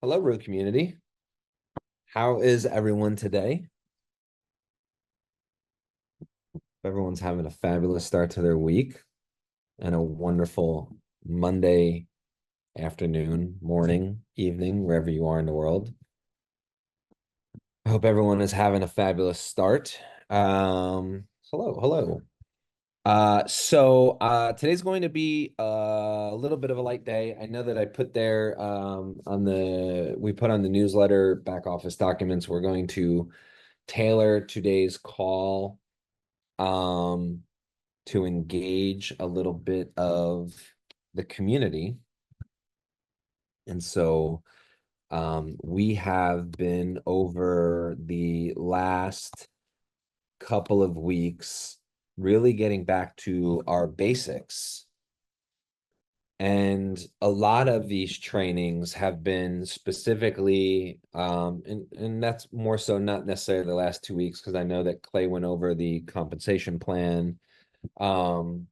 Hello, road community. How is everyone today? Everyone's having a fabulous start to their week and a wonderful Monday afternoon, morning, evening, wherever you are in the world. I hope everyone is having a fabulous start. Hello. Today's going to be a little bit of a light day. I know that I put there we put on the newsletter back office documents. We're going to tailor today's call to engage a little bit of the community. And so we have been over the last couple of weeks really getting back to our basics. And a lot of these trainings have been specifically, and that's more so not necessarily the last 2 weeks, because I know that Clay went over the compensation plan, and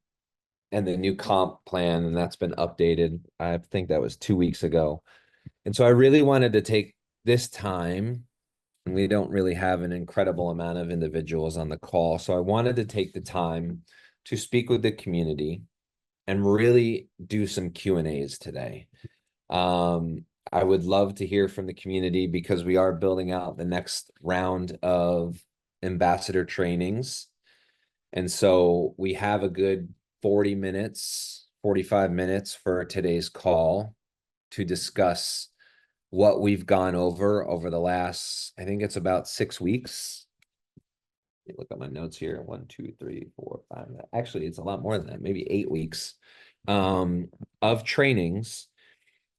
the new comp plan, and that's been updated. I think that was 2 weeks ago. And so I really wanted to take this time, and we don't really have an incredible amount of individuals on the call. So I wanted to take the time to speak with the community and really do some Q&As today. I would love to hear from the community because we are building out the next round of ambassador trainings. And so we have a good 40 minutes, 45 minutes for today's call to discuss what we've gone over the last, I think it's about 6 weeks. Let me look at my notes here. 1, 2, 3, 4, 5. Actually, it's a lot more than that, maybe 8 weeks of trainings.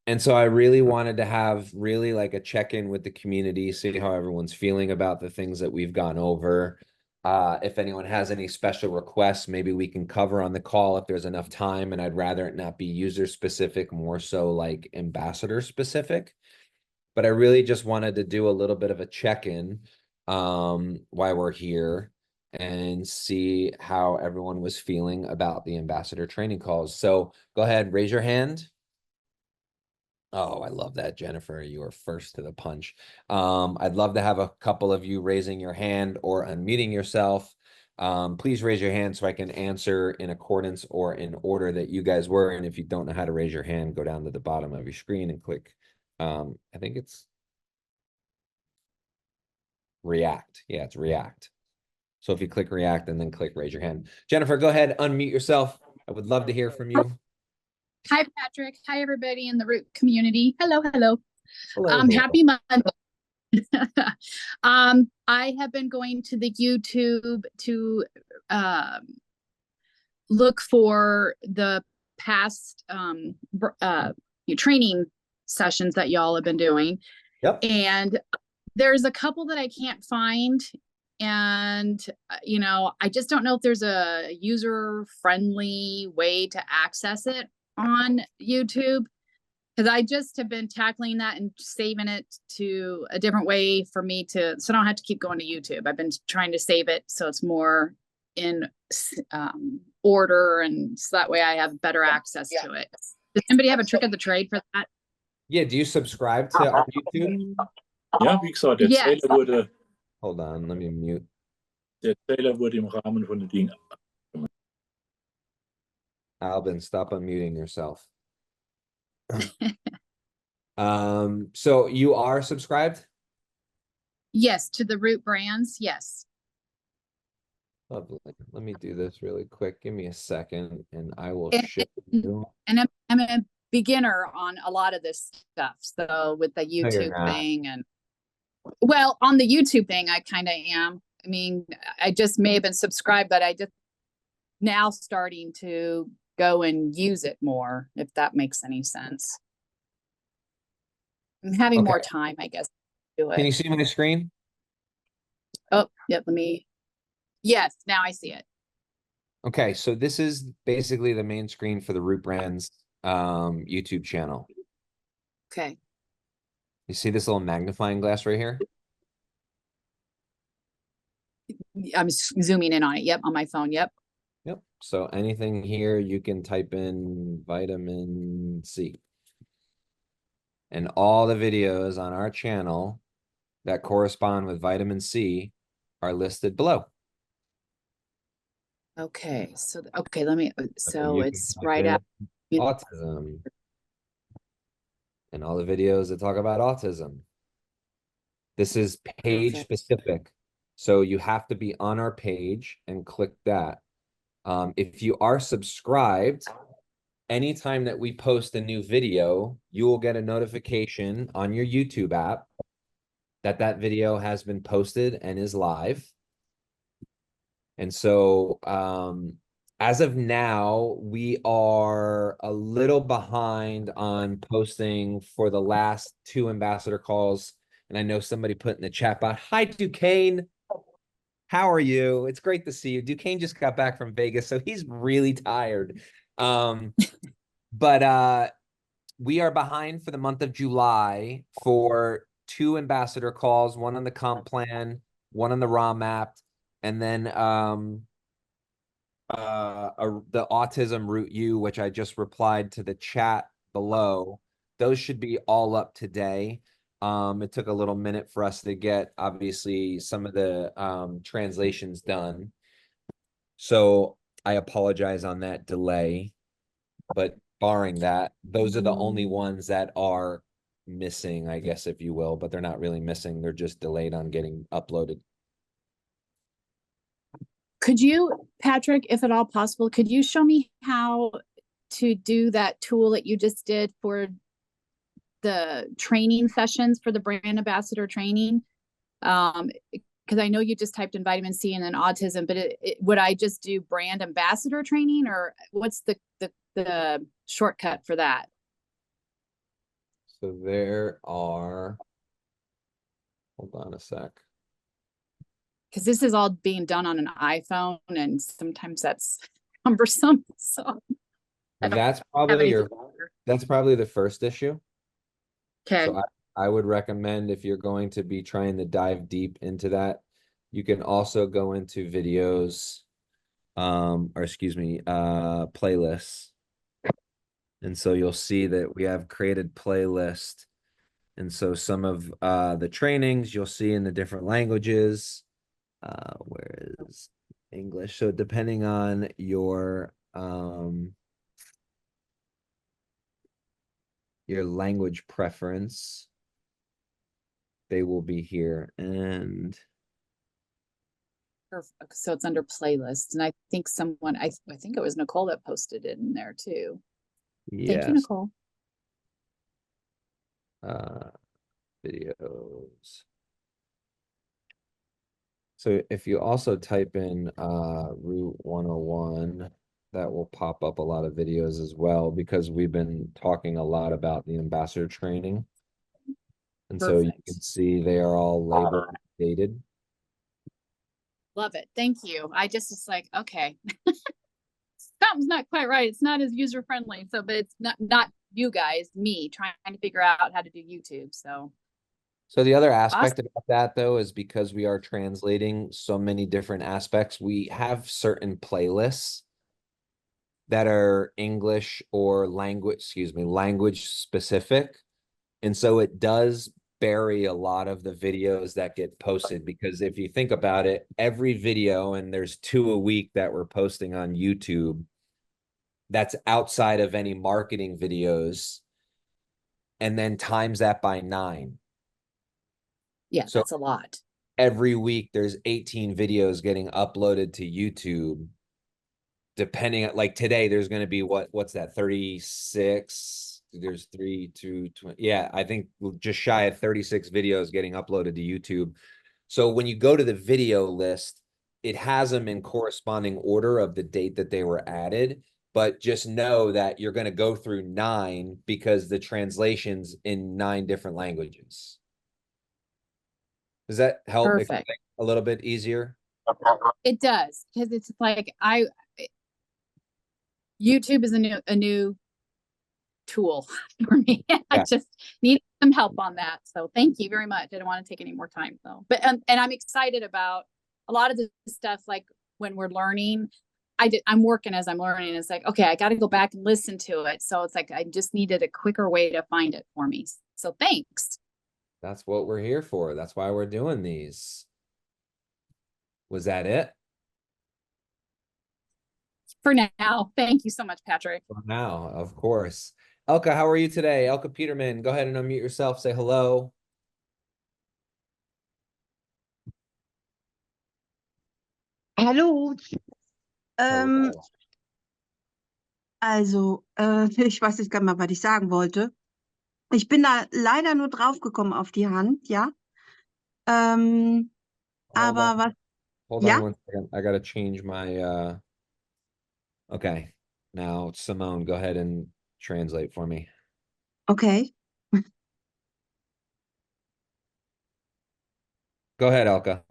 And so I really wanted to have really like a check-in with the community, see how everyone's feeling about the things that we've gone over. If anyone has any special requests, maybe we can cover on the call if there's enough time, and I'd rather it not be user specific, more so like ambassador specific. But I really just wanted to do a little bit of a check-in while we're here and see how everyone was feeling about the ambassador training calls. So go ahead, raise your hand. Oh, I love that, Jennifer. You are first to the punch. I'd love to have a couple of you raising your hand or unmuting yourself. Please raise your hand so I can answer in accordance or in order that you guys were. And if you don't know how to raise your hand, go down to the bottom of your screen and click. I think it's react. Yeah, it's react. So if you click react and then click raise your hand. Jennifer, go ahead, unmute yourself. I would love to hear from you. Hi, Patrick. Hi, everybody in the Root community. Hello. Hello. Happy Monday. I have been going to the YouTube to look for the past training sessions that y'all have been doing. Yep. And there's a couple that I can't find. And, I just don't know if there's a user-friendly way to access it on YouTube, because I just have been tackling that and saving it to a different way for me so I don't have to keep going to YouTube. I've been trying to save it so it's more in order, and so that way I have better access to it. Does anybody have a trick of the trade for that? Yeah, do you subscribe to our YouTube? Ja, wie gesagt, der Trailer wurde. Hold on, let me mute. Der Trailer wurde im Rahmen von den Dingen. Albin, stop unmuting yourself. So you are subscribed? Yes, to the Root brands, yes. Lovely. Let me do this really quick. Give me a second and I will ship you. And I'm a beginner on a lot of this stuff. So with the YouTube thing, and well, on the YouTube thing, I kind of am. I mean, I just may have been subscribed, but I just now starting to go and use it more, if that makes any sense. I'm having more time, I guess, to do it. Can you see my screen? Oh, yep, yes, now I see it. Okay, so this is basically the main screen for the Root Brands YouTube channel. Okay. You see this little magnifying glass right here? I'm zooming in on it. Yep, on my phone. Yep. So anything here, you can type in vitamin C. And all the videos on our channel that correspond with vitamin C are listed below. Okay, so okay, let me. So you can it's type right in out. autism and all the videos that talk about autism. This is page Perfect. specific. So you have to be on our page and click that. If you are subscribed, anytime that we post a new video, you will get a notification on your YouTube app that that video has been posted and is live. And so as of now, we are a little behind on posting for the last 2 ambassador calls. And I know somebody put in the chat box, hi, Duquesne. How are you? It's great to see you. Duquesne just got back from Vegas, so he's really tired. But we are behind for the month of July for 2 ambassador calls, one on the comp plan, one on the raw map, and then the autism route U, which I just replied to the chat below. Those should be all up today. It took a little minute for us to get, obviously, some of the translations done. So I apologize on that delay, but barring that, those are the only ones that are missing, I guess, if you will, but they're not really missing. They're just delayed on getting uploaded. Could you, Patrick, if at all possible, could you show me how to do that tool that you just did for the training sessions for the brand ambassador training? Because I know you just typed in vitamin C and then autism, but would I just do brand ambassador training, or what's the shortcut for that? So there are, hold on a sec. Because this is all being done on an iPhone, and sometimes that's cumbersome. So That's probably the first issue. okay. So I would recommend, if you're going to be trying to dive deep into that, you can also go into videos, playlists. And so you'll see that we have created playlist. And so some of the trainings you'll see in the different languages. Where is English? So depending on your language preference, they will be here. And Perfect. So it's under playlists, and I think someone, I think it was Nicole that posted it in there too. Thank you, yes, Nicole. videos. So if you also type in Route 101, that will pop up a lot of videos as well, because we've been talking a lot about the ambassador training. And so you can see they are all labeled and dated. Love it. Thank you. I just was like, okay, something's not quite right. It's not as user friendly. So, but it's not you guys, me trying to figure out how to do YouTube. So the other aspect about that, though, is because we are translating so many different aspects, we have certain playlists that are English or language specific. And so it does bury a lot of the videos that get posted, because if you think about it, every video, and there's 2 a week that we're posting on YouTube, that's outside of any marketing videos, and then times that by 9. yeah, So that's a lot. every week there's 18 videos getting uploaded to YouTube. Depending on, like today, there's going to be what's that, 36? There's 3 to 20. Yeah, I think just shy of 36 videos getting uploaded to YouTube. So when you go to the video list, it has them in corresponding order of the date that they were added. But just know that you're going to go through 9 because the translation's in 9 different languages. Does that help make it a little bit easier? It does, because it's like YouTube is a new tool for me. I just need some help on that. So thank you very much. I don't want to take any more time though. But and I'm excited about a lot of the stuff, like when we're learning. I'm working as I'm learning. It's like, okay, I got to go back and listen to it. So it's like I just needed a quicker way to find it for me. So thanks. That's what we're here for. That's why we're doing these. Was that it? For now. Thank you so much, Patrick. For now, of course. Elka, how are you today? Elka Peterman, go ahead and unmute yourself. Say hello. Hallo. Hello. Also, ich weiß jetzt gar nicht mal, was ich sagen wollte. Ich bin da leider nur draufgekommen auf die Hand, ja. Hold Aber on. was, Hold ja, on 1 second. I gotta change my okay. Now, Simone, go ahead and translate for me. okay. Go ahead, Elka.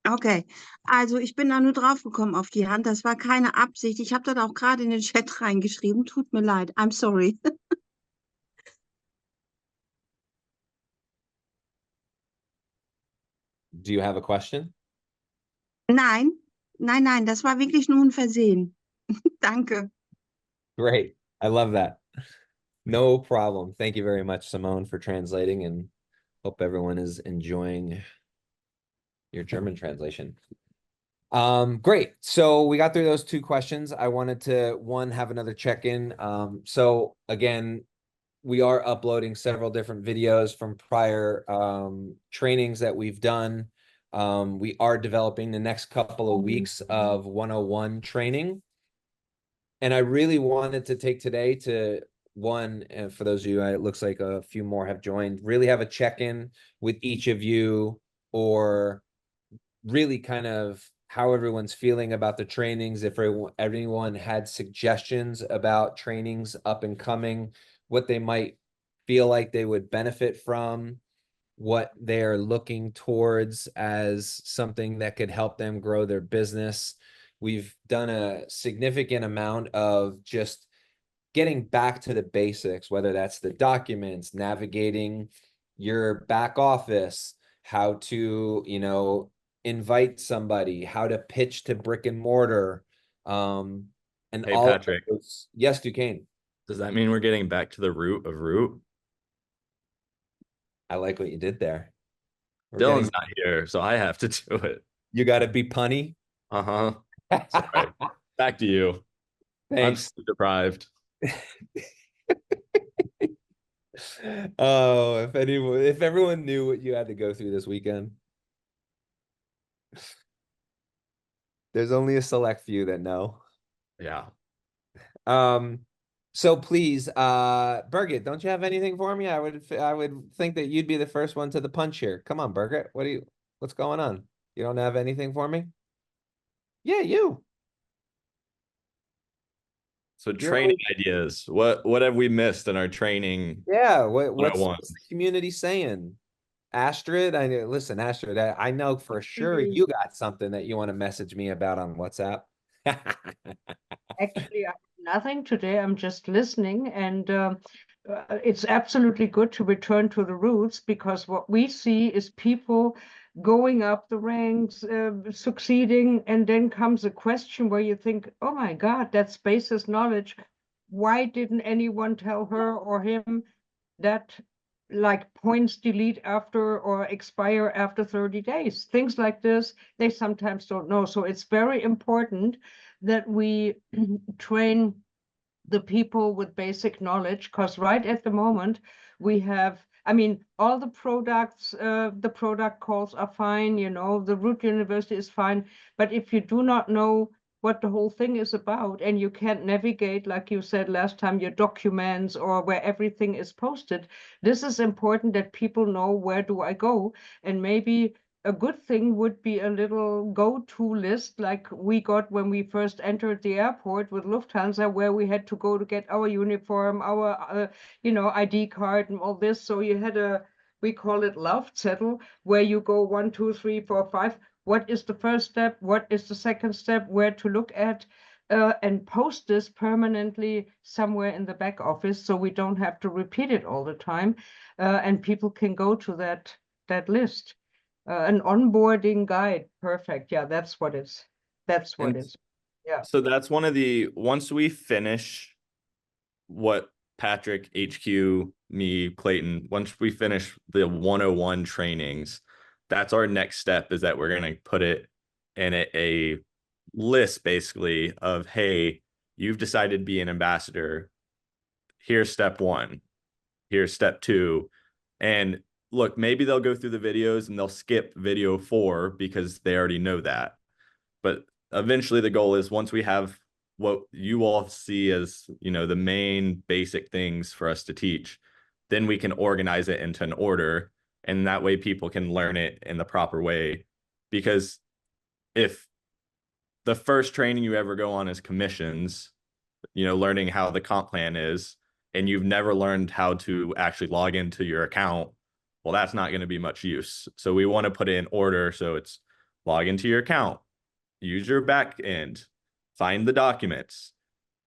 Okay, also ich bin da nur draufgekommen auf die Hand. Das war keine Absicht. Ich habe das auch gerade in den Chat reingeschrieben. Tut mir leid. I'm sorry. Do you have a question? Nein, nein, das war wirklich nur ein Versehen. Danke. Great. I love that. No problem. Thank you very much, Simone, for translating, and hope everyone is enjoying your German translation. Great. So we got through those 2 questions. I wanted to, one, have another check-in. So again, we are uploading several different videos from prior trainings that we've done. We are developing the next couple of weeks of 101 training. And I really wanted to take today to, one, and for those of you, it looks like a few more have joined, really have a check-in with each of you, or really kind of how everyone's feeling about the trainings, if everyone had suggestions about trainings up and coming, what they might feel like they would benefit from, what they're looking towards as something that could help them grow their business. We've done a significant amount of just getting back to the basics, whether that's the documents, navigating your back office, how to, invite somebody, how to pitch to brick and mortar. And Hey, all Patrick. of those. Yes, Duquesne. Does that mean we're getting back to the root of root? I like what you did there. Dylan's not here, so I have to do it. You got to be punny. Uh-huh. Sorry. Back to you. I'm Thanks. sleep deprived. Oh, if everyone knew what you had to go through this weekend. There's only a select few that know. Yeah. So please, Birgit, don't you have anything for me? I would think that you'd be the first one to the punch here. Come on, Birgit. What's going on? You don't have anything for me? Yeah, you. So training ideas. What have we missed in our training? Yeah, what's 101? the community saying? Astrid, listen, Astrid, I know for sure you got something that you want to message me about on WhatsApp. Actually, I have nothing today. I'm just listening, and it's absolutely good to return to the roots, because what we see is people going up the ranks, succeeding, and then comes a question where you think, oh my God, that's basis knowledge. Why didn't anyone tell her or him that, like, points delete after or expire after 30 days? Things like this, they sometimes don't know. So it's very important that we train the people with basic knowledge, because right at the moment we have, I mean, all the products, the product calls are fine, the root university is fine, but if you do not know what the whole thing is about, and you can't navigate, like you said last time, your documents or where everything is posted, this is important that people know, where do I go? And maybe a good thing would be a little go-to list, like we got when we first entered the airport with Lufthansa, where we had to go to get our uniform, our ID card and all this. So you had we call it Laufzettel, where you go 1, 2, 3, 4, 5. What is the first step? What is the second step? Where to look at? And post this permanently somewhere in the back office, so we don't have to repeat it all the time, and people can go to that list. An onboarding guide. Perfect. Yeah, that's what it's. Yeah. So that's one of the, once we finish what Patrick HQ me, Clayton, once we finish the 101 trainings, that's our next step, is that we're going to put it in a list basically of, hey, you've decided to be an ambassador. Here's step 1. Here's step 2. And look, maybe they'll go through the videos and they'll skip video 4 because they already know that. But eventually the goal is, once we have what you all see as, you know, the main basic things for us to teach, then we can organize it into an order. And that way people can learn it in the proper way. Because if the first training you ever go on is commissions, you know, learning how the comp plan is, and you've never learned how to actually log into your account, well, that's not going to be much use. So we want to put it in order. So it's log into your account, use your back end, find the documents,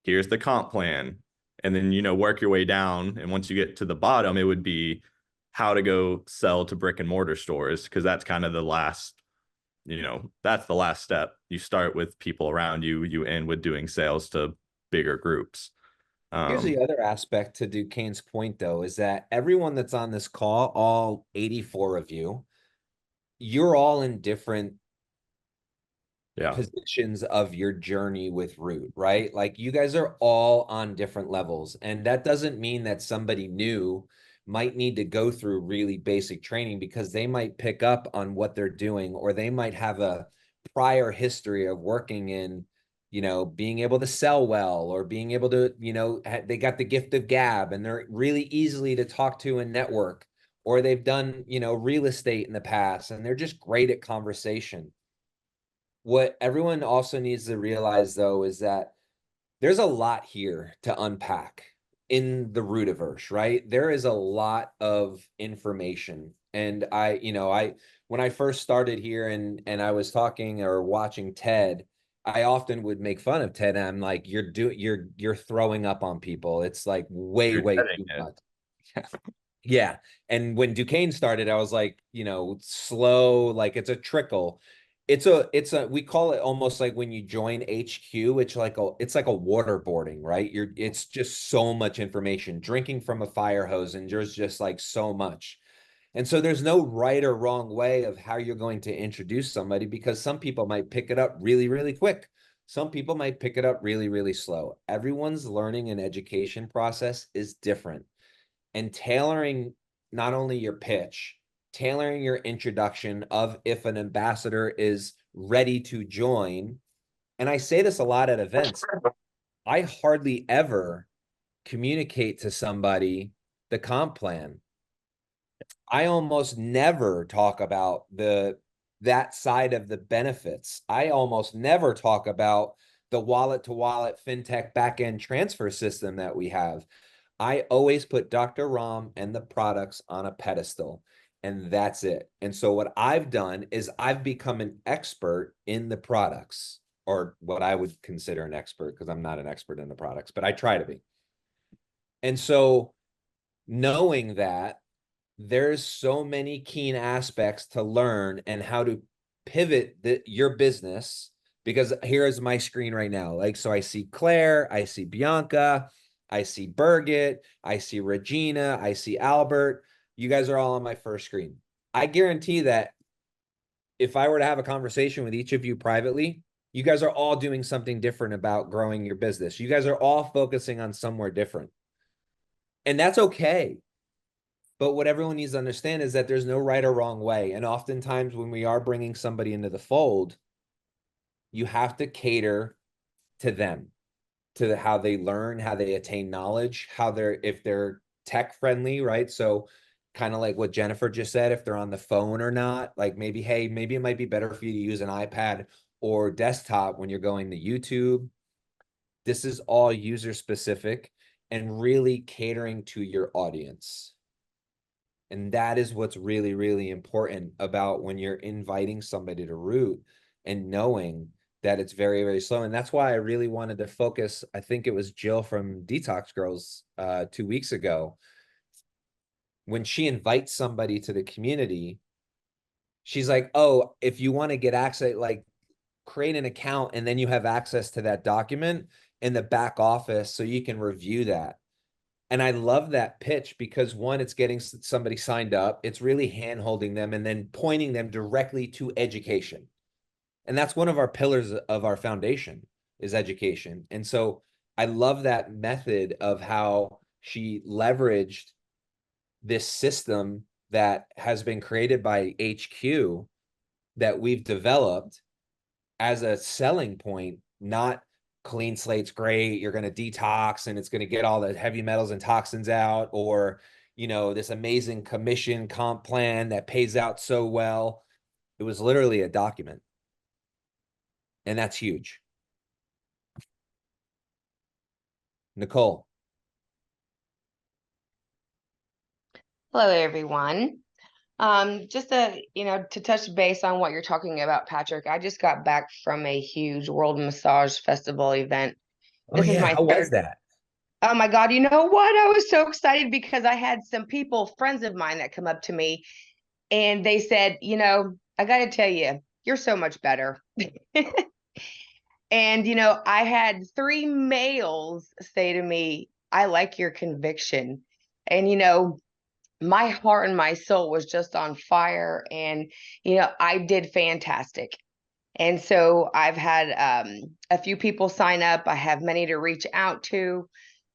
here's the comp plan, and then, you know, work your way down. And once you get to the bottom, it would be how to go sell to brick and mortar stores, because that's kind of the last, you know, that's the last step. You start with people around you, you end with doing sales to bigger groups. Here's the other aspect to Duquesne's point, though, is that everyone that's on this call, all 84 of you, you're all in different positions of your journey with Root, right? Like, you guys are all on different levels. And that doesn't mean that somebody new might need to go through really basic training, because they might pick up on what they're doing, or they might have a prior history of working in, you know, being able to sell well, or being able to, you know, they got the gift of gab and they're really easily to talk to and network, or they've done, you know, real estate in the past and they're just great at conversation. What everyone also needs to realize, though, is that there's a lot here to unpack in the Root-averse, right? There is a lot of information. And when I first started here and I was talking or watching Ted, I often would make fun of Ted. And I'm like, you're throwing up on people. It's like way too much. Yeah. And when Duquesne started, I was like, you know, slow, like it's a trickle. We call it almost like when you join HQ, it's like a waterboarding, right? It's just so much information, drinking from a fire hose, and there's just like so much. And so there's no right or wrong way of how you're going to introduce somebody, because some people might pick it up really, really quick. Some people might pick it up really, really slow. Everyone's learning and education process is different. And tailoring not only your pitch, tailoring your introduction of if an ambassador is ready to join. And I say this a lot at events. I hardly ever communicate to somebody the comp plan. I almost never talk about that side of the benefits. I almost never talk about the wallet to wallet fintech backend transfer system that we have. I always put Dr. Ram and the products on a pedestal, and that's it. And so what I've done is I've become an expert in the products, or what I would consider an expert, because I'm not an expert in the products, but I try to be. And so knowing that there's so many keen aspects to learn and how to pivot your business, because here is my screen right now. Like, so I see Claire, I see Bianca, I see Birgit, I see Regina, I see Albert. You guys are all on my first screen. I guarantee that if I were to have a conversation with each of you privately, you guys are all doing something different about growing your business. You guys are all focusing on somewhere different. And that's okay. But what everyone needs to understand is that there's no right or wrong way. And oftentimes when we are bringing somebody into the fold, you have to cater to them, to how they learn, how they attain knowledge, if they're tech friendly, right? So kind of like what Jennifer just said, if they're on the phone or not, like maybe it might be better for you to use an iPad or desktop when you're going to YouTube. This is all user specific and really catering to your audience. And that is what's really, really important about when you're inviting somebody to Root, and knowing that it's very, very slow. And that's why I really wanted to focus. I think it was Jill from Detox Girls 2 weeks ago. When she invites somebody to the community, she's like, oh, if you want to get access, like create an account and then you have access to that document in the back office so you can review that. And I love that pitch because one, it's getting somebody signed up. It's really hand-holding them and then pointing them directly to education. And that's one of our pillars of our foundation is education. And so I love that method of how she leveraged this system that has been created by HQ that we've developed as a selling point, not clean slate's great, you're going to detox and it's going to get all the heavy metals and toxins out, or, you know, this amazing commission comp plan that pays out so well. It was literally a document. And that's huge. Nicole. Hello, everyone. Just to touch base on what you're talking about, Patrick, I just got back from a huge World Massage Festival event. This is my How third. was that? Oh my God, you know what? I was so excited because I had some people, friends of mine, that come up to me and they said, you know, I got to tell you, you're so much better. And, you know, I had 3 males say to me, I like your conviction. And, you know, my heart and my soul was just on fire, and you know, I did fantastic. And so I've had a few people sign up. I have many to reach out to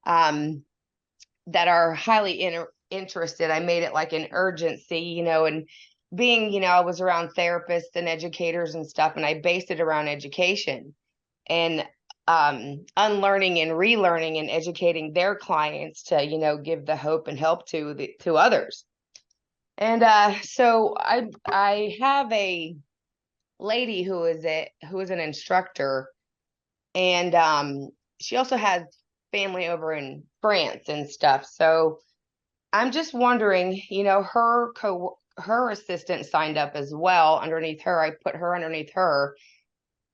that are highly interested. I made it like an urgency, you know, and being, you know, I was around therapists and educators and stuff, and I based it around education and unlearning and relearning and educating their clients to, you know, give the hope and help to others. And so I have a lady who is an instructor, and she also has family over in France and stuff. So I'm just wondering, you know, her assistant signed up as well underneath her. I put her underneath her.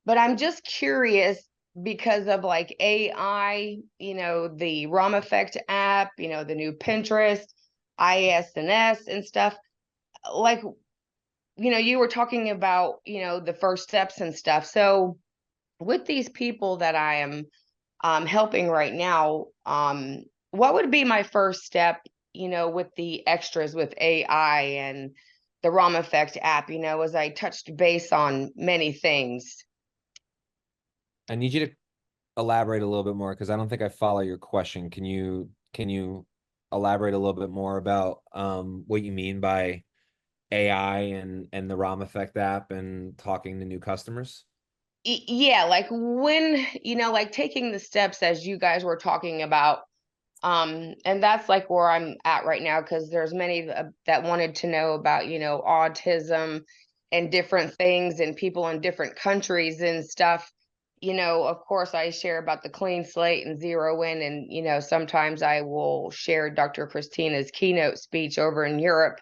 But I'm just curious because of like AI, you know, the ROM Effect app, you know, the new Pinterest, ISNS and stuff. Like, you know, you were talking about, you know, the first steps and stuff. So with these people that I am helping right now, what would be my first step, you know, with the extras with AI and the ROM Effect app, you know, as I touched base on many things? I need you to elaborate a little bit more because I don't think I follow your question. Can you elaborate a little bit more about what you mean by AI and the ROM Effect app and talking to new customers? Yeah, like when, you know, like taking the steps as you guys were talking about, and that's like where I'm at right now, because there's many that wanted to know about, you know, autism and different things and people in different countries and stuff. You know, of course, I share about the clean slate and zero in, and you know, sometimes I will share Dr. Christina's keynote speech over in Europe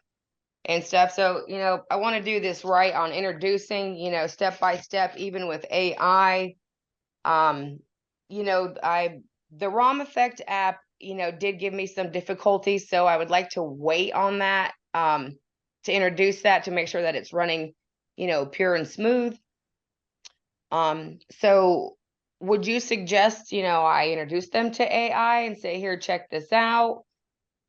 and stuff. So, you know, I want to do this right on introducing, you know, step by step, even with AI. You know, the ROM Effect app, you know, did give me some difficulties, so I would like to wait on that to introduce that to make sure that it's running, you know, pure and smooth. So would you suggest, you know, I introduce them to AI and say, here, check this out?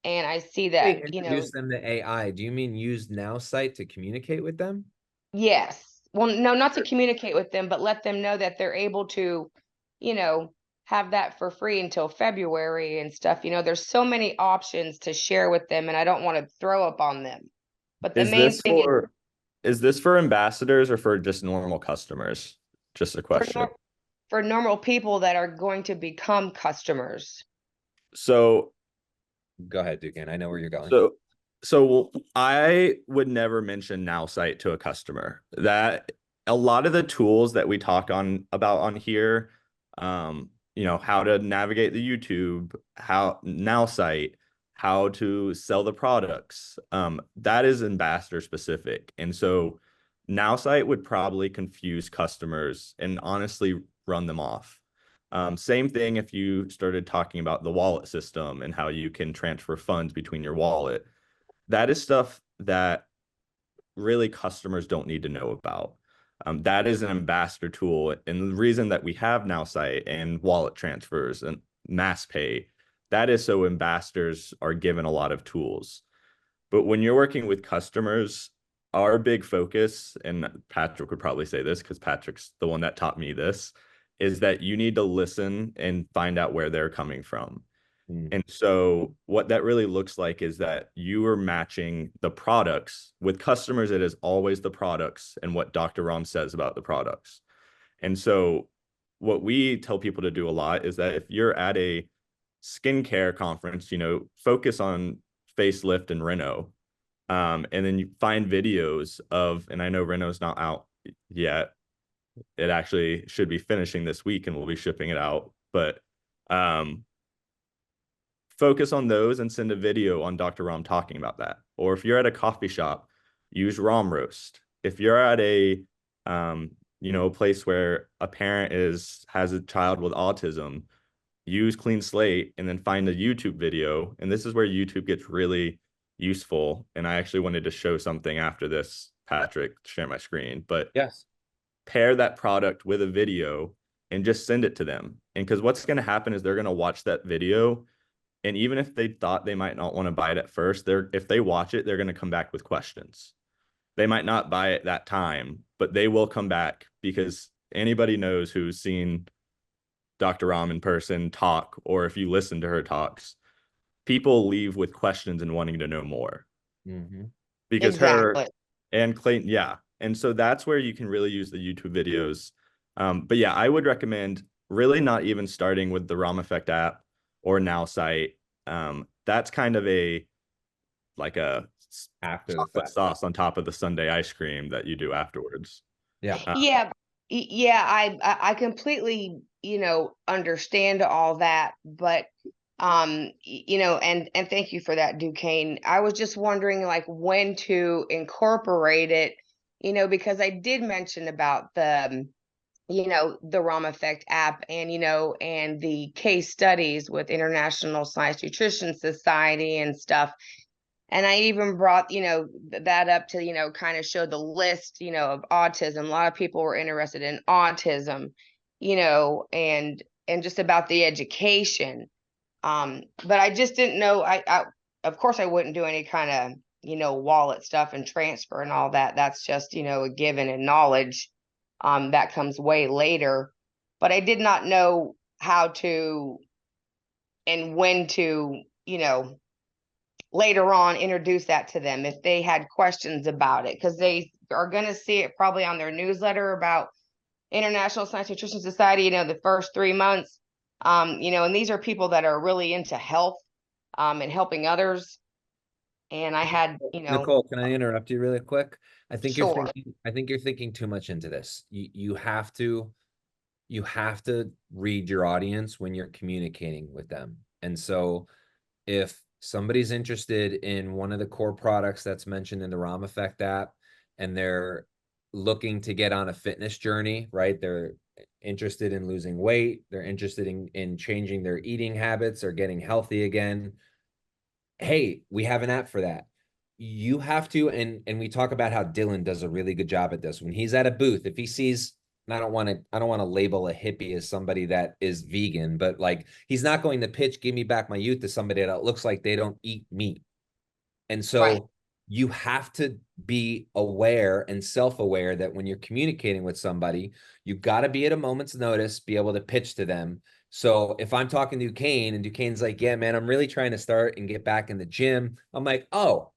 And I see Wait, that, you know, introduce them to AI. Do you mean use Now Site to communicate with them? yes. Well, no, not to communicate with them, but let them know that they're able to, you know, have that for free until February and stuff. You know, there's so many options to share with them, and I don't want to throw up on them. But the Is main this thing is this for ambassadors or for just normal customers? Just a question. for normal people that are going to become customers. So Go ahead, Duquesne. I know where you're going. So I would never mention Now Site to a customer. That a lot of the tools that we talk about on here, you know, how to navigate the YouTube, how Now Site, how to sell the products, that is ambassador specific. And so Now Site would probably confuse customers and honestly run them off. Same thing if you started talking about the wallet system and how you can transfer funds between your wallet. That is stuff that really customers don't need to know about. That is an ambassador tool. And the reason that we have Now Site and wallet transfers and mass pay, that is so ambassadors are given a lot of tools. But when you're working with customers, our big focus, and Patrick would probably say this because Patrick's the one that taught me this, is that you need to listen and find out where they're coming from. And so what that really looks like is that you are matching the products. With customers, it is always the products and what Dr. Ram says about the products. And so what we tell people to do a lot is that if you're at a skincare conference, you know, focus on facelift and Reno. And then you find videos of, and I know Reno's not out yet. It actually should be finishing this week and we'll be shipping it out. But focus on those and send a video on Dr. Ram talking about that. Or if you're at a coffee shop, use Ram Roast. If you're at a you know, a place where a parent has a child with autism, use Clean Slate and then find a YouTube video. And this is where YouTube gets really useful. And I actually wanted to show something after this, Patrick, share my screen. But yes, pair that product with a video and just send it to them. And because what's going to happen is they're going to watch that video. And even if they thought they might not want to buy it at first, if they watch it, they're going to come back with questions. They might not buy it that time, but they will come back because anybody knows who's seen Dr. Ram in person talk, or if you listen to her talks, people leave with questions and wanting to know more. Because Exactly. her and Clayton, yeah. And so that's where you can really use the YouTube videos. But yeah, I would recommend really not even starting with the Ram Effect app or Now site. That's kind of like a after the chocolate fact. sauce on top of the sundae ice cream that you do afterwards. Yeah. Yeah, I completely, you know, understand all that, but you know, and thank you for that, Duquesne. I was just wondering like when to incorporate it, you know, because I did mention about the you know, the Ram Effect app and, you know, and the case studies with International Science Nutrition Society and stuff. And I even brought, you know, that up to, you know, kind of show the list, you know, of autism. A lot of people were interested in autism, you know, and just about the education. But I just didn't know, I of course I wouldn't do any kind of, you know, wallet stuff and transfer and all that. That's just, you know, a given and knowledge that comes way later. But I did not know how to and when to, you know, later on introduce that to them if they had questions about it, because they are going to see it probably on their newsletter about International Science Nutrition Society, you know, the first 3 months. You know, and these are people that are really into health and helping others. And I had, you know, Nicole, can I interrupt you really quick? I think Sure. you're thinking too much into this. You have to read your audience when you're communicating with them. And so if somebody's interested in one of the core products that's mentioned in the Ram Effect app and they're looking to get on a fitness journey, right? They're interested in losing weight, they're interested in changing their eating habits or getting healthy again. Hey, we have an app for that. You have to, and we talk about how Dylan does a really good job at this. When he's at a booth, if he sees, and I don't want to label a hippie as somebody that is vegan, but like he's not going to pitch "Give me back my youth" to somebody that looks like they don't eat meat. And so Right. you have to be aware and self-aware that when you're communicating with somebody, you've got to be at a moment's notice, be able to pitch to them. So if I'm talking to Duquesne and Duquesne's like, yeah, man, I'm really trying to start and get back in the gym. I'm like, oh,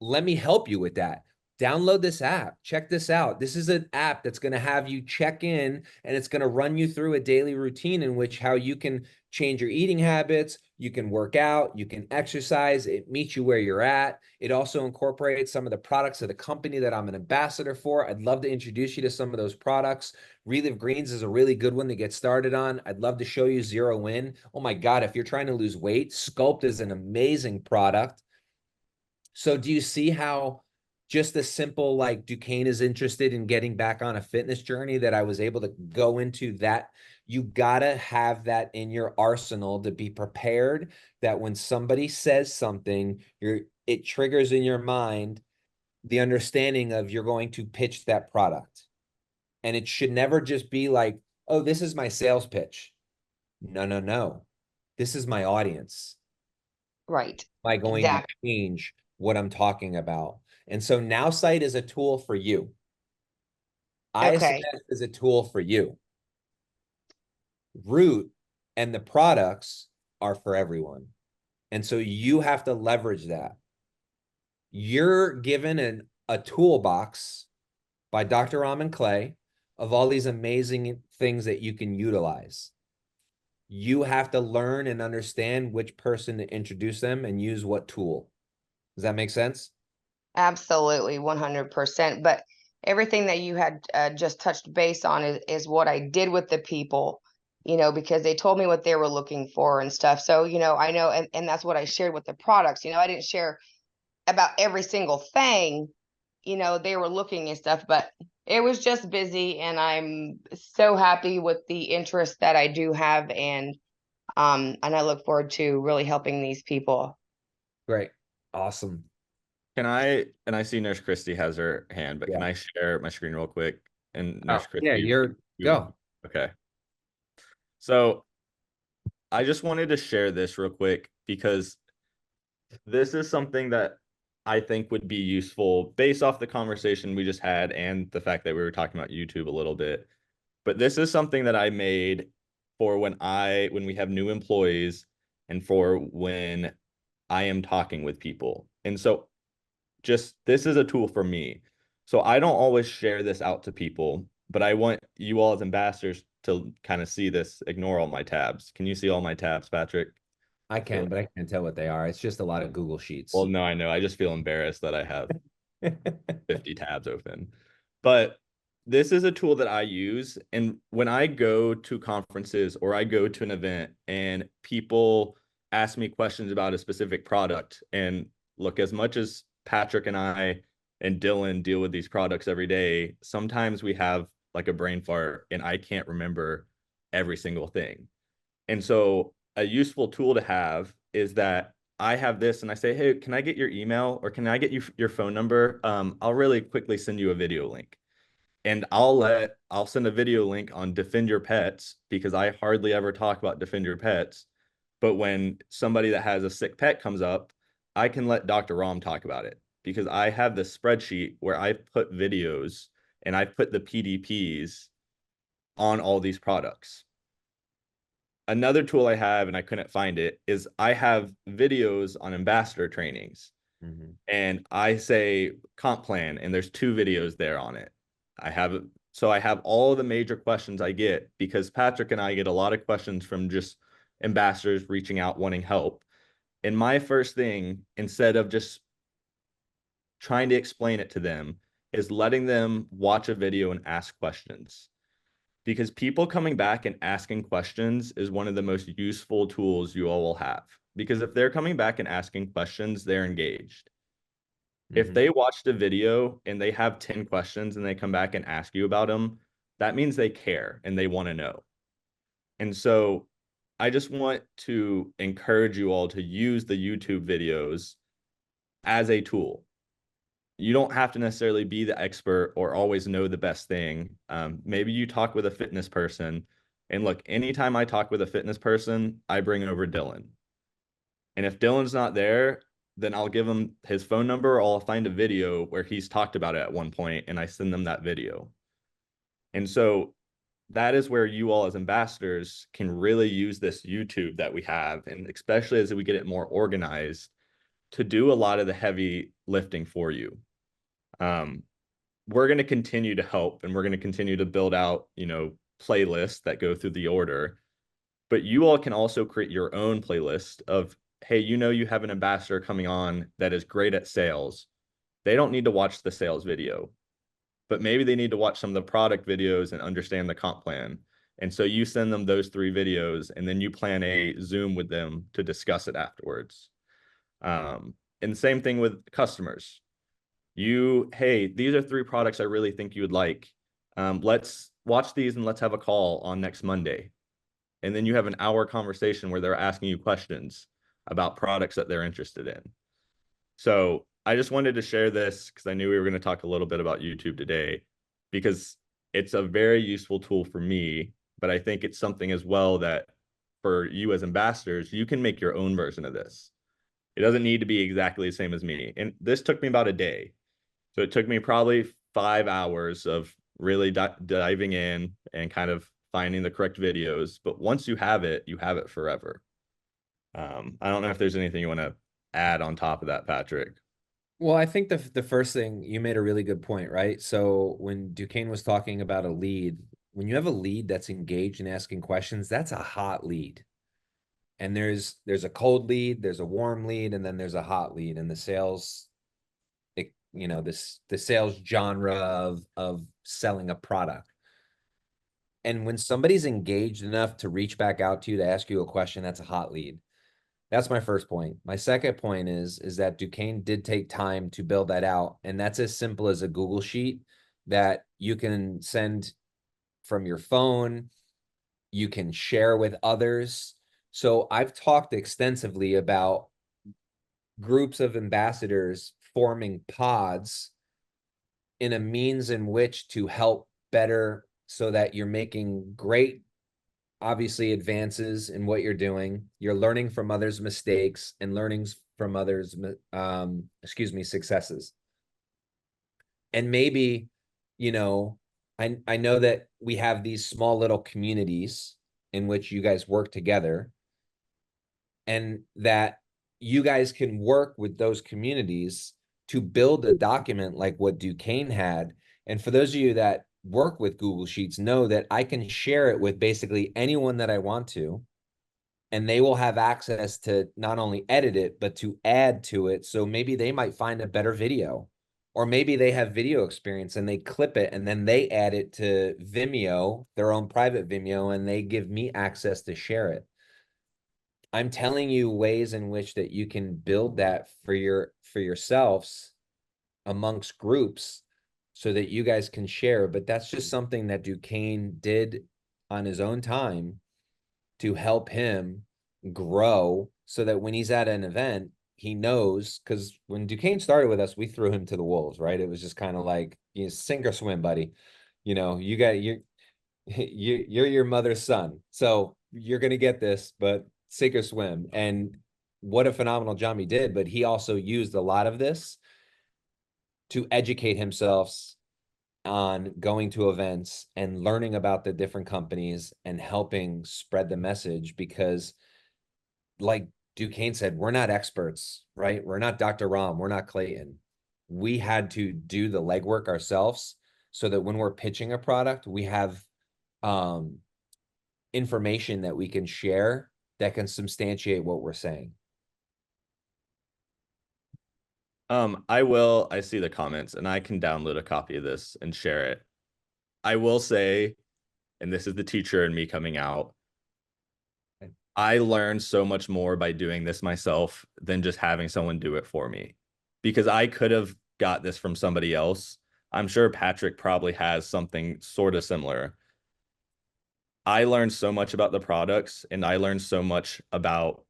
let me help you with that. Download this app. Check this out. This is an app that's going to have you check in and it's going to run you through a daily routine in which how you can change your eating habits. You can work out, you can exercise. It meets you where you're at. It also incorporates some of the products of the company that I'm an ambassador for. I'd love to introduce you to some of those products. Relive Greens is a really good one to get started on. I'd love to show you Zero In. Oh my God, if you're trying to lose weight, Sculpt is an amazing product. So do you see how just a simple like Duquesne is interested in getting back on a fitness journey that I was able to go into that? You gotta have that in your arsenal to be prepared that when somebody says something, it triggers in your mind the understanding of you're going to pitch that product. And it should never just be like, oh, this is my sales pitch. No, no, no. this is my audience. Right. Am I going to change what I'm talking about? And so Now Site is a tool for you. Okay. ISMS is a tool for you. Root and the products are for everyone. And so you have to leverage that. You're given a toolbox by Dr. Raman Clay of all these amazing things that you can utilize. You have to learn and understand which person to introduce them and use what tool. Does that make sense? Absolutely, 100%. But everything that you had just touched base on is what I did with the people, because they told me what they were looking for and stuff. So, I know, and that's what I shared with the products. I didn't share about every single thing, they were looking and stuff, but it was just busy, and I'm so happy with the interest that I do have, and I look forward to really helping these people. Great. Awesome. And I see Nurse Christy has her hand, but can I share my screen real quick? And Nurse Christy, yeah, go. Okay. So I just wanted to share this real quick because this is something that I think would be useful based off the conversation we just had and the fact that we were talking about YouTube a little bit. But this is something that I made for when we have new employees and for when I am talking with people. And so this is a tool for me. So I don't always share this out to people, but I want you all as ambassadors to kind of see this. Ignore all my tabs. Can you see all my tabs, Patrick? I can, but I can't tell what they are. It's just a lot of Google Sheets. Well, no, I know. I just feel embarrassed that I have 50 tabs open. But this is a tool that I use. And when I go to conferences or I go to an event and people ask me questions about a specific product, and look, as much as Patrick and I and Dylan deal with these products every day, sometimes we have like a brain fart and I can't remember every single thing. And so a useful tool to have is that I have this and I say, hey, can I get your email or can I get your phone number? I'll really quickly send you a video link. And I'll send a video link on Defend Your Pets because I hardly ever talk about Defend Your Pets. But when somebody that has a sick pet comes up, I can let Dr. Ram talk about it because I have this spreadsheet where I put videos and I put the PDPs on all these products. Another tool I have, and I couldn't find it, is I have videos on ambassador trainings. Mm-hmm. And I say comp plan, and there's 2 videos there on it. I have all the major questions I get because Patrick and I get a lot of questions from just ambassadors reaching out wanting help. And my first thing, instead of just trying to explain it to them, is letting them watch a video and ask questions. Because people coming back and asking questions is one of the most useful tools you all will have. Because if they're coming back and asking questions, they're engaged. If they watched a video and they have 10 questions and they come back and ask you about them, that means they care and they want to know. And so I just want to encourage you all to use the YouTube videos as a tool. You don't have to necessarily be the expert or always know the best thing. Maybe you talk with a fitness person, and look, anytime I talk with a fitness person, I bring over Dylan. And if Dylan's not there, then I'll give him his phone number or I'll find a video where he's talked about it at one point and I send them that video. And so that is where you all as ambassadors can really use this YouTube that we have, and especially as we get it more organized, to do a lot of the heavy lifting for you. We're going to continue to help and we're going to continue to build out, playlists that go through the order, but you all can also create your own playlist of, hey, you have an ambassador coming on that is great at sales. They don't need to watch the sales video, but maybe they need to watch some of the product videos and understand the comp plan. And so you send them those 3 videos and then you plan a Zoom with them to discuss it afterwards. And the same thing with customers. Hey, these are 3 products I really think you would like. Let's watch these and let's have a call on next Monday. And then you have an hour conversation where they're asking you questions about products that they're interested in. So I just wanted to share this because I knew we were going to talk a little bit about YouTube today, because it's a very useful tool for me, but I think it's something as well that for you as ambassadors, you can make your own version of this. It doesn't need to be exactly the same as me. And this took me about a day. So it took me probably 5 hours of really diving in and kind of finding the correct videos. But once you have it forever. I don't know if there's anything you want to add on top of that, Patrick. Well, I think the first thing, you made a really good point, right? So when Duquesne was talking about a lead, when you have a lead that's engaged in asking questions, that's a hot lead. And there's a cold lead, there's a warm lead, and then there's a hot lead. And the sales, the sales genre of selling a product. And when somebody's engaged enough to reach back out to you to ask you a question, that's a hot lead. That's my first point. My second point is that Duquesne did take time to build that out. And that's as simple as a Google sheet that you can send from your phone. You can share with others. So I've talked extensively about groups of ambassadors forming pods in a means in which to help better, so that you're making great, obviously, advances in what you're doing. You're learning from others' mistakes and learning from others, successes. And maybe, I know that we have these small little communities in which you guys work together, and that you guys can work with those communities to build a document like what Duquesne had. And for those of you that work with Google Sheets, know that I can share it with basically anyone that I want to, and they will have access to not only edit it, but to add to it. So maybe they might find a better video, or maybe they have video experience and they clip it and then they add it to Vimeo, their own private Vimeo, and they give me access to share it. I'm telling you ways in which that you can build that for yourselves amongst groups so that you guys can share. But that's just something that Duquesne did on his own time to help him grow, so that when he's at an event, he knows. Because when Duquesne started with us, we threw him to the wolves, right? It was just kind of like, sink or swim, buddy. You're your mother's son, so you're gonna get this, but sink or swim. And what a phenomenal job he did. But he also used a lot of this to educate himself on going to events and learning about the different companies and helping spread the message. Because like Duquesne said, we're not experts, right? We're not Dr. Rom, we're not Clayton. We had to do the legwork ourselves so that when we're pitching a product, we have information that we can share that can substantiate what we're saying. I see the comments and I can download a copy of this and share it. I will say, and this is the teacher in me coming out, I learned so much more by doing this myself than just having someone do it for me, because I could have got this from somebody else. I'm sure Patrick probably has something sort of similar. I learned so much about the products, and I learned so much about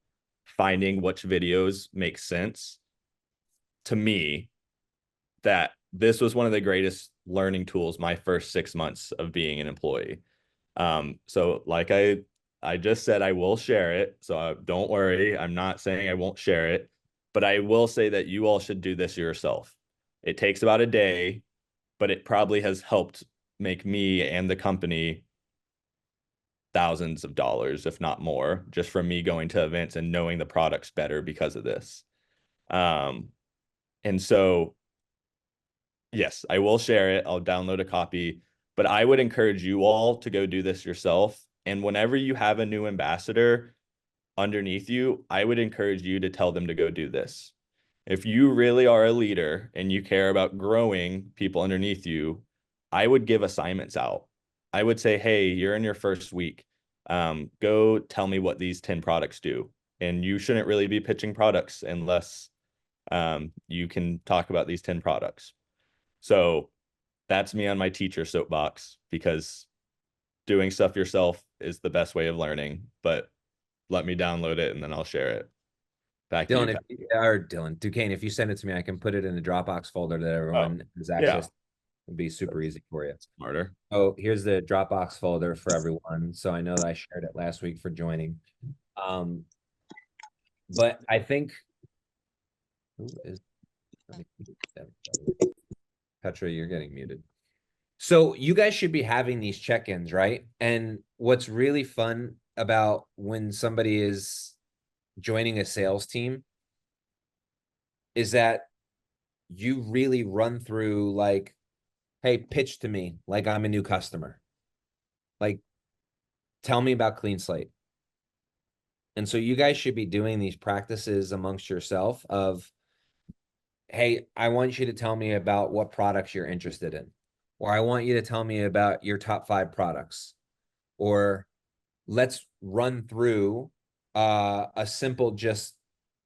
finding which videos make sense to me, that this was one of the greatest learning tools my first 6 months of being an employee. So like I just said, I will share it. So don't worry. I'm not saying I won't share it, but I will say that you all should do this yourself. It takes about a day, but it probably has helped make me and the company thousands of dollars, if not more, just from me going to events and knowing the products better because of this. And so, yes, I will share it. I'll download a copy, but I would encourage you all to go do this yourself. And whenever you have a new ambassador underneath you, I would encourage you to tell them to go do this. If you really are a leader and you care about growing people underneath you, I would give assignments out. I would say, hey, you're in your first week. Go tell me what these 10 products do. And you shouldn't really be pitching products unless you can talk about these 10 products. So that's me on my teacher soapbox, because doing stuff yourself is the best way of learning. But let me download it and then I'll share it. Back to you, Duquesne, if you send it to me, I can put it in the Dropbox folder that everyone has access. It'd be super easy for you. Smarter. Oh, here's the Dropbox folder for everyone. So I know that I shared it last week for joining. But I think who is let me mute everybody. Petra, you're getting muted. So you guys should be having these check-ins, right? And what's really fun about when somebody is joining a sales team is that you really run through like, hey, pitch to me like I'm a new customer. Like, tell me about Clean Slate. And so you guys should be doing these practices amongst yourself of, hey, I want you to tell me about what products you're interested in, or I want you to tell me about your top 5 products, or let's run through a simple just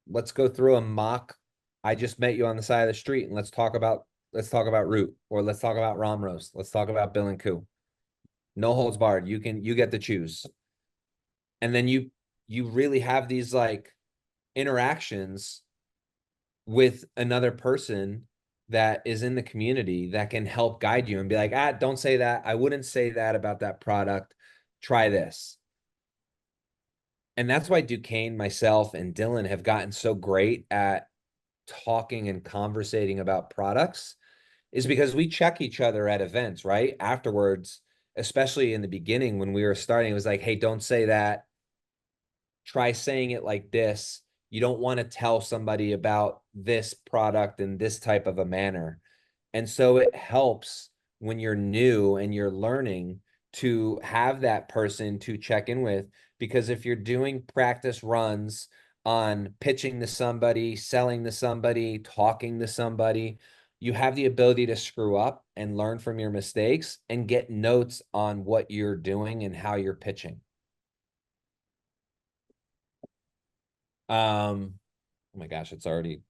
let's go through a mock. I just met you on the side of the street and let's talk about root, or let's talk about rom roast. Let's talk about Bill and Coo. No holds barred. You get to choose. And then you really have these like interactions with another person that is in the community that can help guide you and be like, don't say that. I wouldn't say that about that product. Try this. And that's why Duquesne, myself, and Dylan have gotten so great at talking and conversating about products, is because we check each other at events, right? Afterwards, especially in the beginning when we were starting, it was like, hey, don't say that. Try saying it like this. You don't want to tell somebody about this product in this type of a manner. And so it helps when you're new and you're learning to have that person to check in with, because if you're doing practice runs on pitching to somebody, selling to somebody, talking to somebody, you have the ability to screw up and learn from your mistakes and get notes on what you're doing and how you're pitching. Oh my gosh, it's already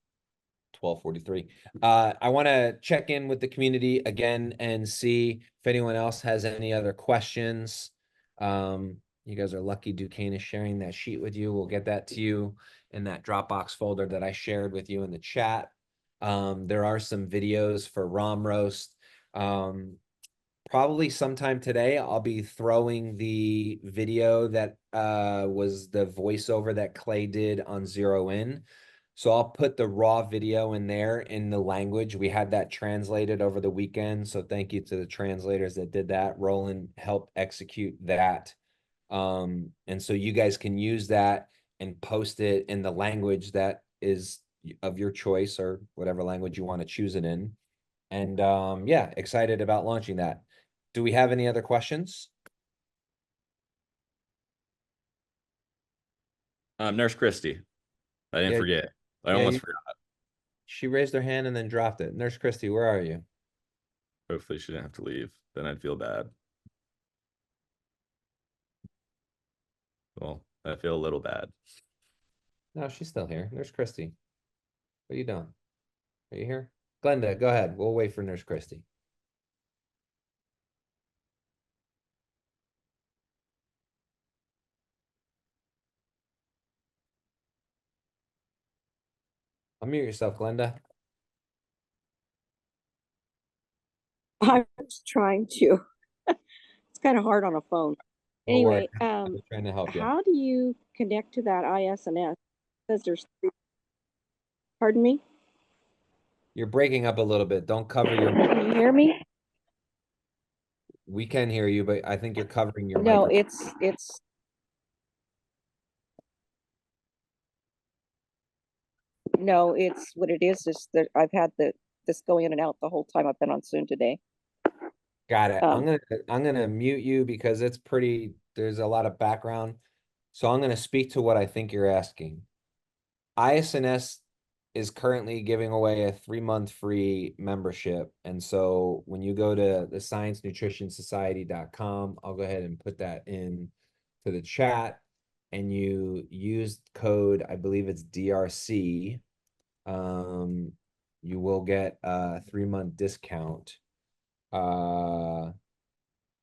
12:43. I want to check in with the community again and see if anyone else has any other questions. You guys are lucky Duquesne is sharing that sheet with you. We'll get that to you in that Dropbox folder that I shared with you in the chat. There are some videos for Rom Roast. Probably sometime today, I'll be throwing the video that was the voiceover that Clay did on Zero In. So I'll put the raw video in there in the language. We had that translated over the weekend. So thank you to the translators that did that. Roland helped execute that. And so you guys can use that and post it in the language that is of your choice, or whatever language you want to choose it in. And yeah, excited about launching that. Do we have any other questions? Nurse Christy. I didn't Yeah, forget. I yeah, almost forgot. She raised her hand and then dropped it. Nurse Christy, where are you? Hopefully she didn't have to leave. Then I'd feel bad. Well, I feel a little bad. No, she's still here. Nurse Christy. What are you doing? Are you here? Glenda, go ahead. We'll wait for Nurse Christy. Unmute yourself, Glenda. I was trying to. It's kind of hard on a phone. Don't worry. Anyway, I'm just trying to help you. how do you connect to that ISNS? It says there's three. Pardon me? You're breaking up a little bit. Don't cover your. Can you hear me? We can hear you, but I think you're covering your No, microphone. it's no, it's what it is that I've had this go in and out the whole time I've been on Zoom today. Got it. I'm gonna mute you because it's pretty. There's a lot of background, so I'm gonna speak to what I think you're asking. ISNS is currently giving away a 3-month free membership, and so when you go to the ScienceNutritionSociety.com, I'll go ahead and put that in to the chat, and you use code, I believe it's DRC. You will get a 3-month discount. Or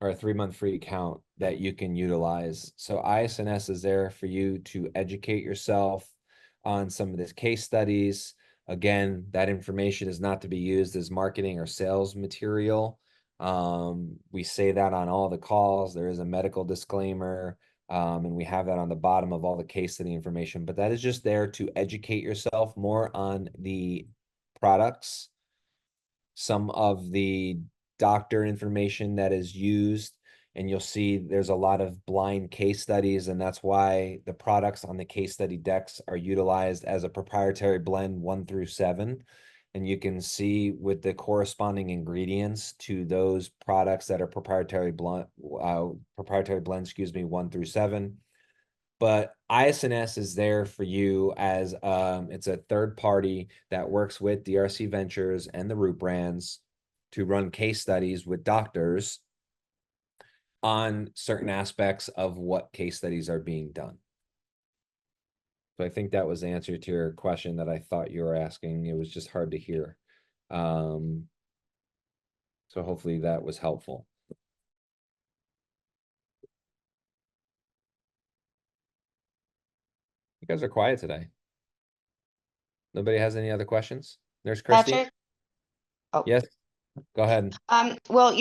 a 3-month free account that you can utilize. So ISNS is there for you to educate yourself on some of these case studies, Again, that information is not to be used as marketing or sales material. We say that on all the calls. There is a medical disclaimer, and we have that on the bottom of all the case study information, but that is just there to educate yourself more on the products, some of the doctor information that is used, and you'll see there's a lot of blind case studies, and that's why the products on the case study decks are utilized as a proprietary blend 1 through 7. And you can see with the corresponding ingredients to those products that are proprietary blend, 1 through 7. But ISNS is there for you as it's a third party that works with DRC Ventures and the Root brands to run case studies with doctors on certain aspects of what case studies are being done. So I think that was the answer to your question that I thought you were asking. It was just hard to hear. So hopefully that was helpful. You guys are quiet today. Nobody has any other questions? There's Christy. Patrick? Oh. Yes, go ahead. Well,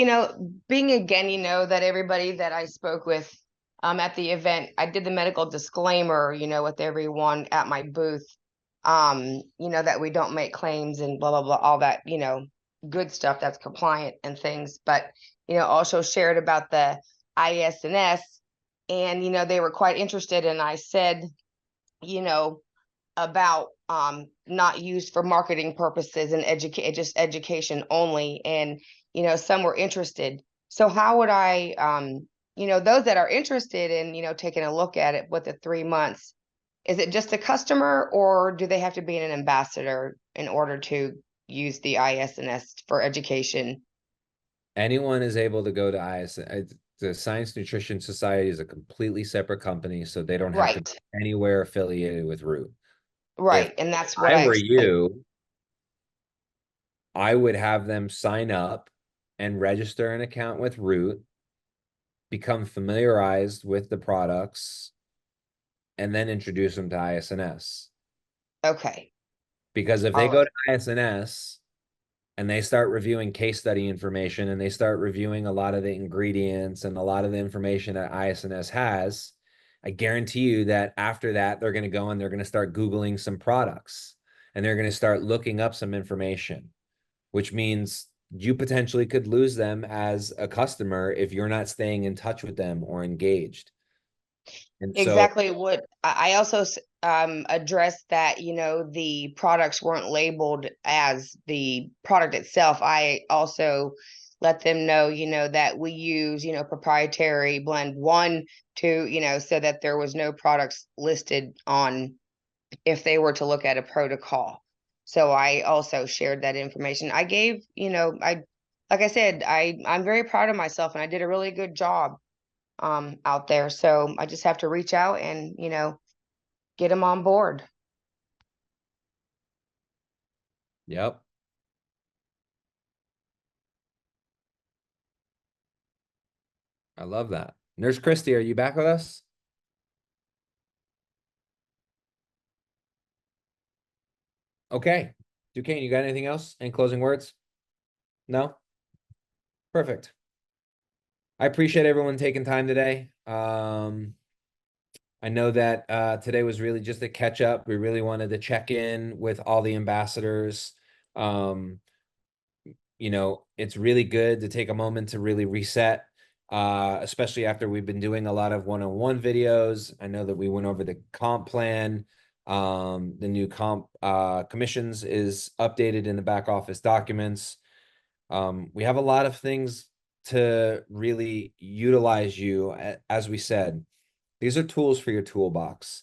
being again, that everybody that I spoke with at the event, I did the medical disclaimer, with everyone at my booth, that we don't make claims and blah, blah, blah, all that, good stuff that's compliant and things. But, also shared about the ISNS, and, they were quite interested. And I said, about not used for marketing purposes and just education only. And, some were interested. So how would I, those that are interested in, taking a look at it with the 3 months, is it just a customer, or do they have to be an ambassador in order to use the ISNS for education? Anyone is able to go to ISNS. The Science Nutrition Society is a completely separate company, so they don't have to be anywhere affiliated with Root. Right. If and that's what I were you, I would have them sign up and register an account with Root, become familiarized with the products, and then introduce them to ISNS. Okay. Because if they go to ISNS and they start reviewing case study information and they start reviewing a lot of the ingredients and a lot of the information that ISNS has, I guarantee you that after that, they're going to go and they're going to start Googling some products and they're going to start looking up some information, which means you potentially could lose them as a customer if you're not staying in touch with them or engaged. And exactly. What I also addressed that, the products weren't labeled as the product itself. I also let them know, that we use, proprietary blend 1, 2, so that there was no products listed on if they were to look at a protocol. So I also shared that information. I gave, like I said, I'm very proud of myself and I did a really good job out there. So I just have to reach out and, get them on board. Yep. I love that. Nurse Christy, are you back with us? Okay. Duquesne, you got anything else? Any closing words? No? Perfect. I appreciate everyone taking time today. I know that today was really just a catch up. We really wanted to check in with all the ambassadors. It's really good to take a moment to really reset, especially after we've been doing a lot of one-on-one videos. I know that we went over the comp plan. The new comp commissions is updated in the back office documents. We have a lot of things to really utilize you. As we said, these are tools for your toolbox.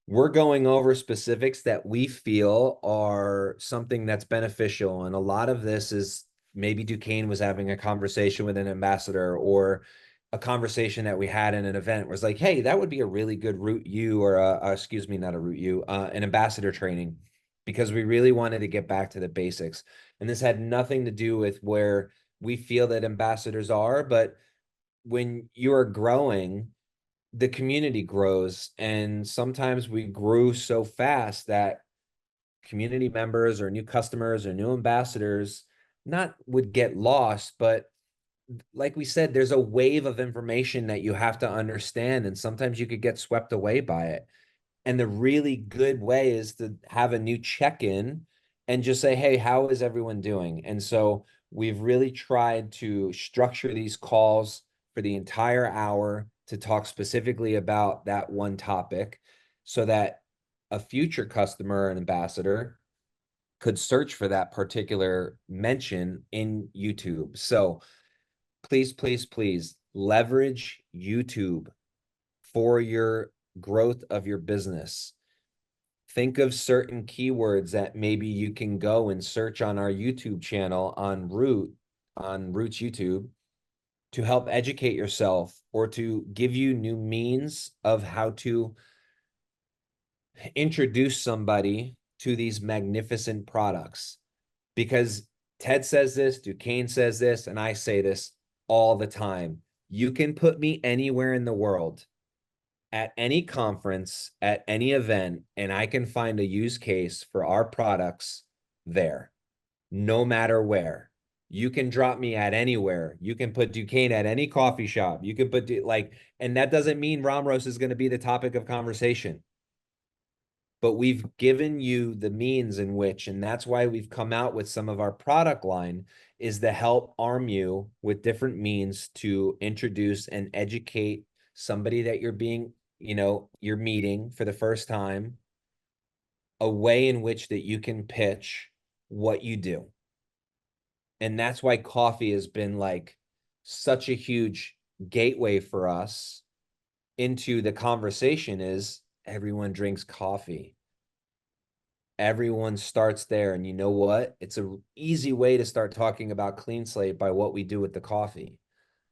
We're going over specifics that we feel are something that's beneficial. And a lot of this is maybe Duquesne was having a conversation with an ambassador, or a conversation that we had in an event was like, hey, that would be a really good Root U, or excuse me, not a Root U, an ambassador training, because we really wanted to get back to the basics. And this had nothing to do with where we feel that ambassadors are, but when you're growing, the community grows, and sometimes we grew so fast that community members or new customers or new ambassadors not would get lost, but like we said, there's a wave of information that you have to understand, and sometimes you could get swept away by it. And the really good way is to have a new check-in and just say, hey, how is everyone doing? And so we've really tried to structure these calls for the entire hour to talk specifically about that one topic so that a future customer and ambassador could search for that particular mention in YouTube. So please, please, please leverage YouTube for your growth of your business. Think of certain keywords that maybe you can go and search on our YouTube channel on Roots YouTube to help educate yourself or to give you new means of how to introduce somebody to these magnificent products. Because Ted says this, Duquesne says this, and I say this all the time. You can put me anywhere in the world at any conference, at any event, and I can find a use case for our products there, no matter where. You can drop me at anywhere. You can put Duquesne at any coffee shop. You can put and that doesn't mean Romros is going to be the topic of conversation. But we've given you the means in which, and that's why we've come out with some of our product line, is to help arm you with different means to introduce and educate somebody that you're you're meeting for the first time, a way in which that you can pitch what you do. And that's why coffee has been like such a huge gateway for us into the conversation. Is everyone drinks coffee. Everyone starts there. And you know what? It's an easy way to start talking about Clean Slate by what we do with the coffee.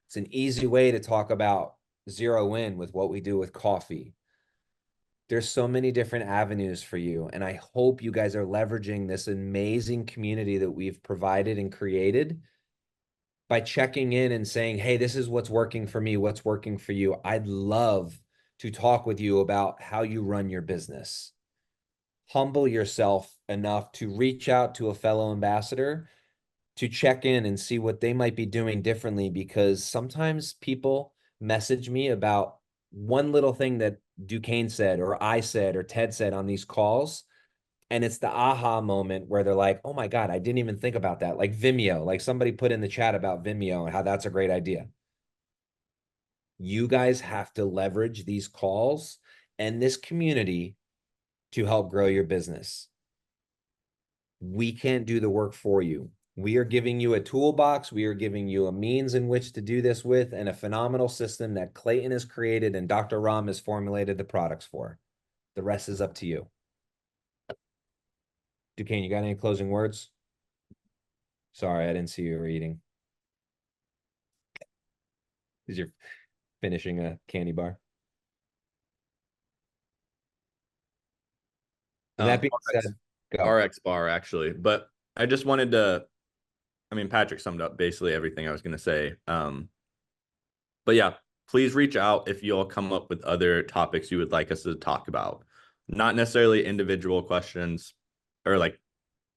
It's an easy way to talk about Zero In with what we do with coffee. There's so many different avenues for you. And I hope you guys are leveraging this amazing community that we've provided and created by checking in and saying, hey, this is what's working for me, what's working for you. I'd love to talk with you about how you run your business. Humble yourself enough to reach out to a fellow ambassador to check in and see what they might be doing differently, because sometimes people message me about one little thing that Duquesne said, or I said, or Ted said on these calls. And it's the aha moment where they're like, oh my God, I didn't even think about that. Like Vimeo, like somebody put in the chat about Vimeo and how that's a great idea. You guys have to leverage these calls and this community to help grow your business. We can't do the work for you. We are giving you a toolbox. We are giving you a means in which to do this with, and a phenomenal system that Clayton has created and Dr. Ram has formulated the products for. The rest is up to you. Duquesne, you got any closing words? Sorry, I didn't see you reading. Is you're finishing a candy bar? With that being said, go. RX bar, actually. But I just wanted to, I mean, Patrick summed up basically everything I was going to say. But yeah, please reach out if you'll come up with other topics you would like us to talk about. Not necessarily individual questions or like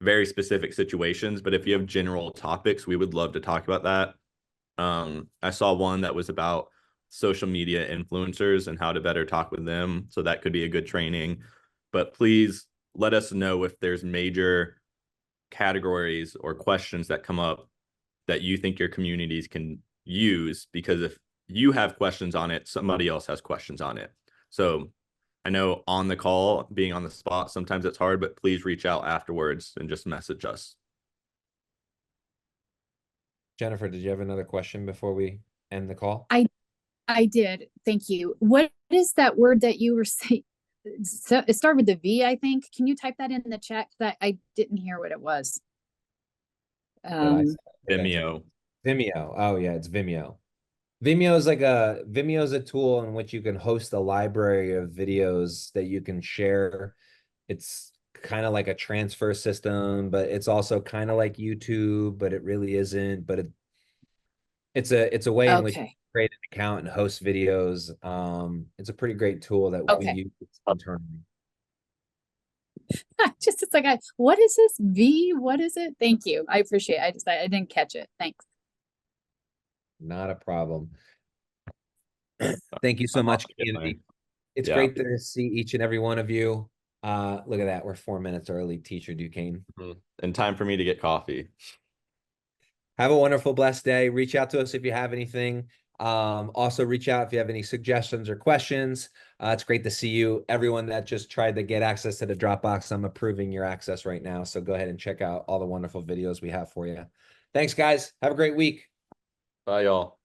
very specific situations, but if you have general topics, we would love to talk about that. I saw one that was about social media influencers and how to better talk with them. So that could be a good training. But please let us know if there's major categories or questions that come up that you think your communities can use, because if you have questions on it, somebody else has questions on it. So I know on the call, being on the spot, sometimes it's hard, but please reach out afterwards and just message us. Jennifer, did you have another question before we end the call? I did. Thank you. What is that word that you were saying? So it started with the V, I think. Can you type that in the chat? That I didn't hear what it was. Vimeo. Vimeo. Oh yeah, it's Vimeo. Vimeo is a tool in which you can host a library of videos that you can share. It's kind of like a transfer system, but it's also kind of like YouTube, but it really isn't. But it's a way in which you create an account and host videos. It's a pretty great tool that we use internally. Just, it's like, what is this V? What is it? Thank you. I appreciate it. I didn't catch it. Thanks. Not a problem. Thank you so much, community. It's Yeah. great to see each and every one of you. Look at that. We're 4 minutes early, Teacher Duquesne. And time for me to get coffee. Have a wonderful, blessed day. Reach out to us if you have anything. Also reach out if you have any suggestions or questions. It's great to see you. Everyone that just tried to get access to the Dropbox, I'm approving your access right now. So go ahead and check out all the wonderful videos we have for you. Thanks, guys. Have a great week. Bye, y'all.